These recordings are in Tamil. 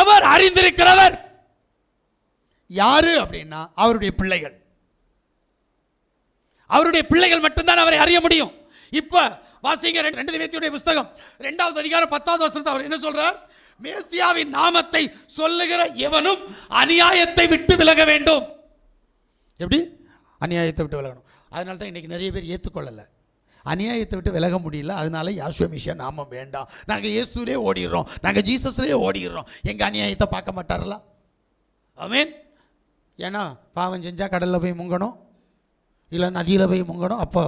அவர் அறிந்திருக்கிறவர் யாரு அப்படின்னா அவருடைய பிள்ளைகள். அவருடைய பிள்ளைகள் மட்டும்தான் அவரை அறிய முடியும். இப்ப வாசிங்க 2 தீமோத்தேயுடைய புத்தகம் 2வது அதிகாரம் 10வது வசனத்தை அவர் என்ன சொல்றார்? மேசியாவின் நாமத்தை சொல்லுகிற எவனும் அநியாயத்தை விட்டு விலக வேண்டும். எப்படி அநியாயத்தை விட்டு விலகணும்? அதனால தான் இன்னைக்கு நிறைய பேர் ஏற்றுக்கொள்ளலை. அநியாயத்தை விட்டு விலக முடியல. அதனால யாசுவா மிஷியா நாமம் வேண்டாம், நாங்கள் இயேசுலே ஓடிடுறோம், நாங்கள் ஜீசஸ்லேயே ஓடிடுறோம், எங்கள் அநியாயத்தை பார்க்க மாட்டாரல. ஆமென். ஏன்னா பாவம் செஞ்சால் கடலில் போய் முங்கணும், இல்லை நதியில் போய் முங்கணும், அப்போ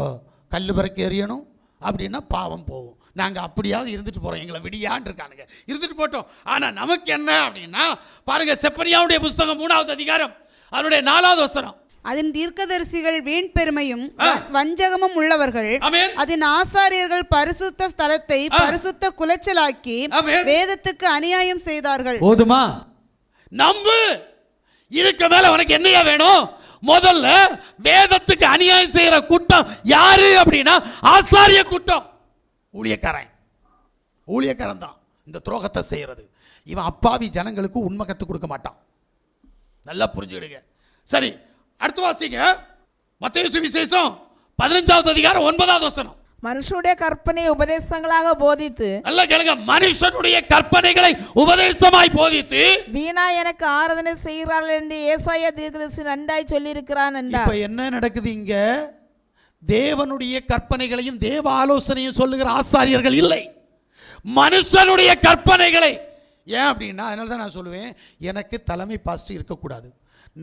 கல் பிறக்க எறியணும், அப்படின்னா பாவம் போகும். நாங்கள் அப்படியாவது இருந்துட்டு போகிறோம், எங்களை விடியான்னு இருக்கானுங்க, இருந்துட்டு போட்டோம். ஆனால் நமக்கு என்ன அப்படின்னா பாருங்க, செப்பனியாவுடைய புஸ்தகம் 3வது அதிகாரம் அதனுடைய 4வது வசனம். அதன் தீர்க்கதரிசிகள் வீண் பெருமையும் வஞ்சகமும் உள்ளவர்கள். அதன் ஆசாரியர்கள் பரிசுத்த ஸ்தலத்தை பரிசுத்த குலைச்சலாக்கி வேதத்துக்கு அநியாயம் செய்தார்கள். போதுமா? நம்பு. இதுக்கு மேல உனக்கு என்னையா வேணும்? முதல்ல வேதத்துக்கு அநியாயம் செய்யற கூட்டம் யாரு அப்படின்னா ஆசாரிய கூட்டம். ஊழியக்காரன் தான் இந்த துரோகத்தை செய்யறது. இவன் அப்பாவி ஜனங்களுக்கு உண்மை கத்து கொடுக்க மாட்டான். நல்லா புரிஞ்சுக்கிடுங்க. சரி, அடுத்து வாசிங்க. மத்தேயு சுவிசேஷம் 15வது அதிகாரம் 9வது வசனம். மனுஷனுடைய கற்பனை உபதேசங்களாக போதித்து, நல்லா கேளுங்க, மனுஷனுடைய கற்பனைகளை உபதேசமாய் போதித்து வீணா எனக்கு ஆராதனை செய்கிறார்கள் என்று ஏசாயா தீர்க்கதரிசி நன்றாய் சொல்லி இருக்கிறான் என்றார். இப்ப என்ன நடக்குது இங்க? தேவனுடைய கற்பனைகளையும் தேவ ஆலோசனையும் சொல்லுகிற ஆசாரியர்கள் இல்லை, மனுஷனுடைய கற்பனைகளை. ஏன் அப்படின்னா அதனால தான் நான் சொல்லுவேன், எனக்கு தலைமை பாஸ்டர் இருக்கக்கூடாது,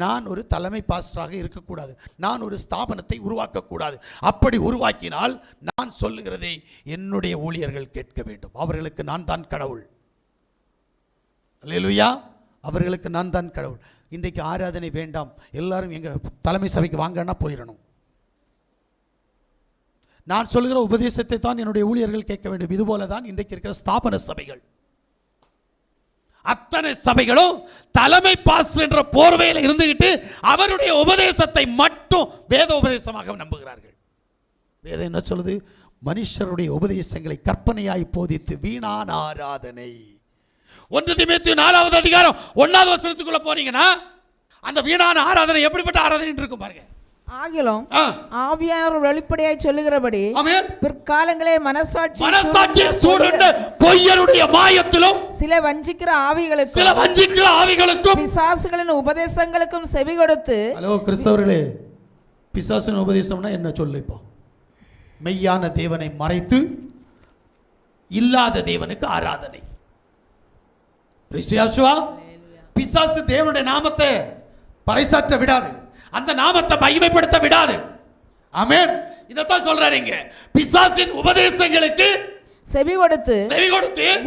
நான் ஒரு தலைமை பாஸ்டராக இருக்கக்கூடாது, நான் ஒரு ஸ்தாபனத்தை உருவாக்கக்கூடாது. அப்படி உருவாக்கினால் நான் சொல்லுகிறதை என்னுடைய ஊழியர்கள் கேட்க வேண்டும். அவர்களுக்கு நான் தான் கடவுள். அல்லேலூயா. அவர்களுக்கு நான் தான் கடவுள். இன்றைக்கு ஆராதனை வேண்டாம், எல்லாரும் எங்கள் தலைமை சபைக்கு வாங்கன்னா போயிடணும். நான் சொல்லுகிற உபதேசத்தை தான் என்னுடைய ஊழியர்கள் கேட்க வேண்டும். இதுபோல தான் இன்றைக்கு இருக்கிற ஸ்தாபன சபைகள். அத்தனை சபைகளும் தலைமை பாஸ்டர் என்ற போர்வையில் இருந்துகிட்டு அவருடைய உபதேசத்தை மட்டும் வேத உபதேசமாக நம்புகிறார்கள். வேதம் என்ன சொல்லுது? மனுஷருடைய உபதேசங்களை கற்பனையாய் போதித்து வீணான ஆராதனை. 1 தீமோத்தேயு 4வது அதிகாரம் 1வது வசனத்துக்குள்ள போனீங்கன்னா அந்த வீணான ஆராதனை எப்படிப்பட்ட ஆராதனை இருக்கும் பாருங்க. ஆகிலும் ஆவியானவர் வெளிப்படையாய் சொல்லுகிறபடி பிற்காலங்களே மனசாட்சி பொய்யருடைய மாயத்திலும் சில வஞ்சிக்கிற ஆவிகளுக்கும் பிசாசுகளின் உபதேசங்களுக்கும் செவி கொடுத்து. ஹலோ கிறிஸ்தவர்களே, பிசாசின் உபதேசம்னா என்ன சொல்லு? இப்போ மெய்யான தேவனை மறைத்து இல்லாத தேவனுக்கு ஆராதனை. பிசாசு தேவனுடைய நாமத்தை பறைசாற்ற விடாது, அந்த நாமத்தை மகிமைப்படுத்த விடாது. ஆமென். இதத்தான் சொல்றாரு இங்க. பிசாசின் உபதேசங்களுக்கு செவி கொடுத்து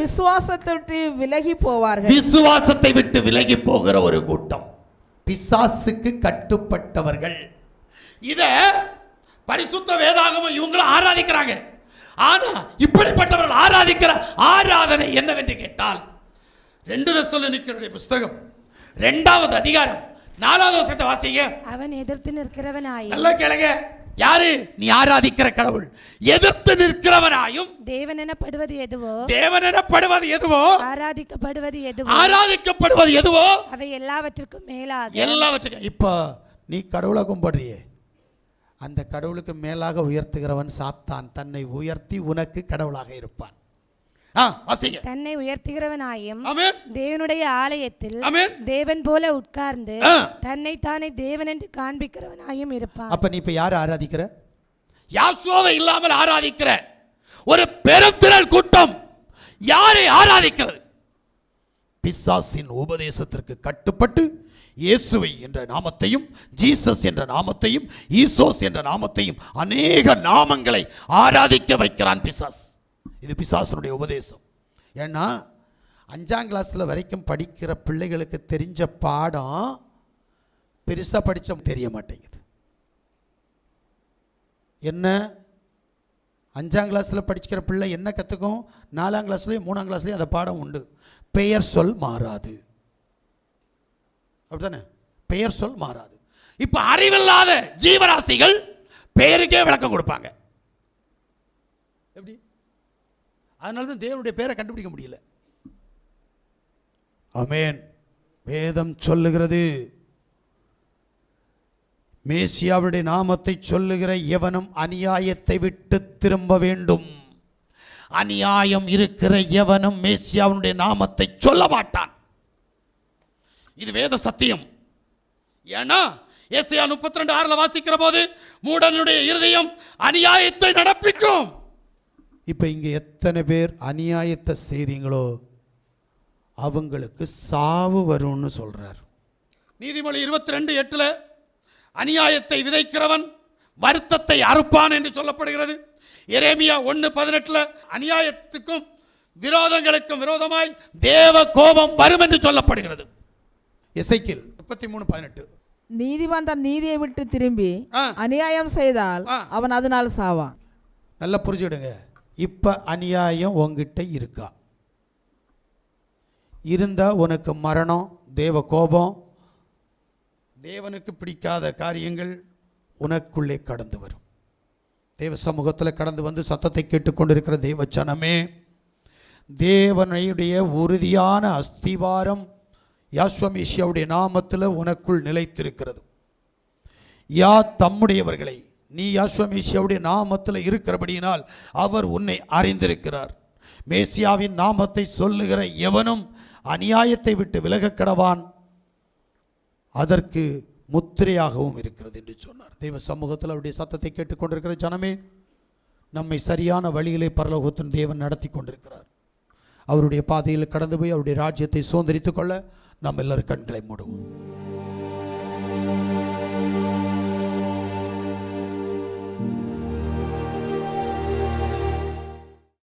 விசுவாசத்தை விட்டு விலகி போவார்கள். விசுவாசத்தை விட்டு விலகி போகிற ஒரு கூட்டம், பிசாசுக்கு கட்டுப்பட்டவர்கள். இத பரிசுத்த வேதாகமம் இவங்களும் ஆராதிக்கிறாங்க. ஆனா இப்படிப்பட்டவர்கள் ஆராதிக்கிற ஆராதனை என்னவென்று கேட்டால் 2 தெசலோனிக்கேயருடைய புத்தகம் 2வது அதிகாரம் 4வது வசனத்தை வாசிங்க. அவன் எதிர்த்து நிற்கிறவனாயும். நல்லா கேளுங்க, யாரு? நீ ஆராதிக்கிற கடவுள் எதிர்த்து நிற்கிறவனாயும் தேவன் எனப்படுவது எதுவோ ஆராதிக்கப்படுவது எதுவோ அவை எல்லாவற்றுக்கும் மேலாக. எல்லாவற்றுக்கும். இப்ப நீ கடவுளை கும்பிடுறியே, அந்த கடவுளுக்கு மேலாக உயர்த்துகிறவன் சாத்தான். தன்னை உயர்த்தி உனக்கு கடவுளாக இருப்பான். தன்னை உயர்த்துகிறவனாயும் தேவனுடைய ஆலயத்தில் தேவன் போல உட்கார்ந்து தன்னை தானே தேவன் என்று காண்பிக்கிறவனாயும் இருப்பான். அப்ப நீ இப்ப யாரை ஆராதிக்கிற? யாசுவாவை இல்லாமல் ஆராதிக்கிற ஒரு பெருந்திரள் கூட்டம் யாரை ஆராதிக்கிறது? பிசாசின் உபதேசத்திற்கு கட்டுப்பட்டு இயேசுவை என்ற நாமத்தையும் ஜீசஸ் என்ற நாமத்தையும் ஈசோஸ் என்ற நாமத்தையும் அநேக நாமங்களை ஆராதிக்க வைக்கிறான் பிசாஸ். இது பிசாசனுடைய உபதேசம். ஏன்னா 5ஆம் கிளாஸில் வரைக்கும் படிக்கிற பிள்ளைகளுக்கு தெரிஞ்ச பாடம் பெருசாக படித்த தெரிய மாட்டேங்குது. என்ன 5ஆம் கிளாஸில் படிக்கிற பிள்ளை என்ன கற்றுக்கும்? 4ஆம் கிளாஸ்லேயும் 3ஆம் கிளாஸ்லேயும் அந்த பாடம் உண்டு. பெயர் சொல் மாறாது. அப்படித்தானே? பெயர் சொல் மாறாது. இப்போ அறிவில்லாத ஜீவராசிகள் பெயருக்கே விளக்கம் கொடுப்பாங்க. எப்படி? அதனால தான் தேவனுடைய பேரை கண்டுபிடிக்க முடியல. ஆமென். வேதம் சொல்லுகிறது, மேசியாவுடைய நாமத்தை சொல்லுகிற எவனும் அநியாயத்தை விட்டு திரும்ப வேண்டும். அநியாயம் இருக்கிற எவனும் மேசியாவுடைய நாமத்தை சொல்ல மாட்டான். இது வேத சத்தியம். ஏன்னா ஏசாயா 32:6 வாசிக்கிற போது மூடனுடைய இருதயம் அநியாயத்தை நடப்பிக்கும். இப்ப இங்க எத்தனை பேர் அநியாயத்தை செய்றீங்களோ அவங்களுக்கு சாவு வரும்னு சொல்றார். நீதிமொழி 22:8 அநியாயத்தை விதைக்கிறவன் வருத்தத்தை அறுப்பான் என்று சொல்லப்படுகிறது. எரேமியா 1:18 அநியாயத்துக்கும் விரோதங்களுக்கும் விரோதமாய் தேவ கோபம் வரும் என்று சொல்லப்படுகிறது. எசேக்கியேல் 33:18 நீதிமான் தன் நீதியை விட்டு திரும்பி அநியாயம் செய்தால் அவன் அதனால் சாவான். நல்லா புரிஞ்சுடுங்க. இப்ப அநியாயம் உங்ககிட்ட இருக்கா? இருந்தா உனக்கு மரணம், தேவ கோபம், தேவனுக்கு பிடிக்காத காரியங்கள் உனக்குள்ளே கடந்து வரும். தேவ சமூகத்தில் கடந்து வந்து சத்தத்தை கேட்டுக்கொண்டிருக்கிற தேவ ஜனமே, தேவனுடைய உறுதியான அஸ்திவாரம் யாஸ்வமேசியாவுடைய நாமத்தில் உனக்குள் நிலைத்திருக்கிறது. யா தம்முடையவர்களை, நீ யாஸ்வமேசியாவுடைய நாமத்தில் இருக்கிறபடியினால் அவர் உன்னை அறிந்திருக்கிறார். மேசியாவின் நாமத்தை சொல்லுகிற எவனும் அநியாயத்தை விட்டு விலக கடவான், அதற்கு முத்திரையாகவும் இருக்கிறது என்று சொன்னார். தெய்வ சமூகத்தில் அவருடைய சத்தத்தை கேட்டுக்கொண்டிருக்கிற ஜனமே, நம்மை சரியான வழியிலே பரலோகத்தின் தேவன் நடத்தி கொண்டிருக்கிறார். அவருடைய பாதையில் கடந்து போய் அவருடைய ராஜ்யத்தை சுதந்திரித்துக் கொள்ள நம்ம எல்லாரும் கண்களை மூடுவோம்.